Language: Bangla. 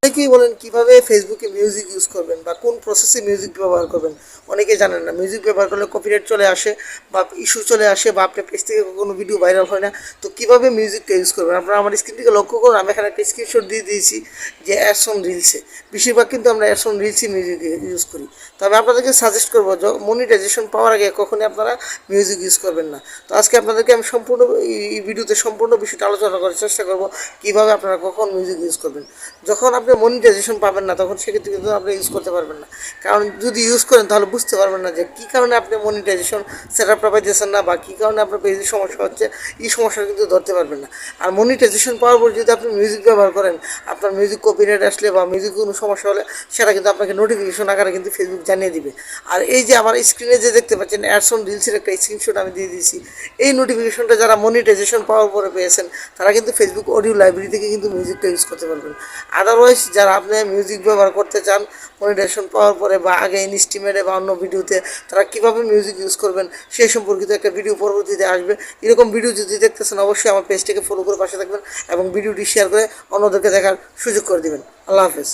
অনেকেই বলেন কিভাবে ফেসবুকে মিউজিক ইউজ করবেন বা কোন প্রসেসে মিউজিক ব্যবহার করবেন। অনেকেই জানেন না মিউজিক ব্যবহার করলে কপিরাইট চলে আসে বা ইস্যু চলে আসে বা আপনার পেজ থেকে কোনো ভিডিও ভাইরাল হয় না। তো কীভাবে মিউজিকটা ইউজ করবেন, আপনারা আমার স্ক্রিন থেকে লক্ষ্য করুন, আমি এখানে একটা স্ক্রিনশট দিয়ে দিয়েছি যে অ্যাডস অন রিলসে। বেশিরভাগ কিন্তু আমরা অ্যাডস অন রিলসই মিউজিক ইউজ করি। তবে আপনাদেরকে সাজেস্ট করবো মনিটাইজেশন পাওয়ার আগে কখনই আপনারা মিউজিক ইউজ করবেন না। তো আজকে আপনাদেরকে আমি সম্পূর্ণ এই ভিডিওতে সম্পূর্ণ বিষয়টা আলোচনা করার চেষ্টা করবো কীভাবে আপনারা কখন মিউজিক ইউজ করবেন। যখন আপনি মনিটাইজেশন পাবেন না তখন সেক্ষেত্রে কিন্তু আপনি ইউজ করতে পারবেন না। কারণ যদি ইউজ করেন তাহলে বুঝতে পারবেন না যে কী কারণে আপনি মনিটাইজেশন সেট আপটা পাইতেছেন না বা কী কারণে আপনার পেজের সমস্যা হচ্ছে। এই সমস্যাটা কিন্তু ধরতে পারবেন না। আর মনিটাইজেশন পাওয়ার পর যদি আপনি মিউজিক ব্যবহার করেন, আপনার মিউজিক কপিরাইট আসলে বা মিউজিক কোনো সমস্যা হলে সেটা কিন্তু আপনাকে নোটিফিকেশন আকারে কিন্তু ফেসবুক জানিয়ে দিবে। আর এই যে আমার স্ক্রিনে যে দেখতে পাচ্ছেন অ্যাডস অন রিলসের একটা স্ক্রিনশট আমি দিয়ে দিয়েছি, এই নোটিফিকেশনটা যারা মনিটাইজেশন পাওয়ার পরে পেয়েছেন তারা কিন্তু ফেসবুক অডিও লাইব্রেরি থেকে কিন্তু মিউজিকটা ইউজ করতে পারবেন। আদারওয়াইজ যারা আপনি মিউজিক ব্যবহার করতে চান মনিটাইজেশন পাওয়ার পরে বা আগে ইনস্টিমেটে বা অন্য ভিডিওতে, তারা কীভাবে মিউজিক ইউজ করবেন সেই সম্পর্কিত একটা ভিডিও পরবর্তীতে আসবে। এরকম ভিডিও যদি দেখতেছেন অবশ্যই আমার পেজটাকে ফলো করে পাশে থাকবেন এবং ভিডিওটি শেয়ার করে অন্যদেরকে দেখার সুযোগ করে দেবেন। আল্লাহ হাফেজ।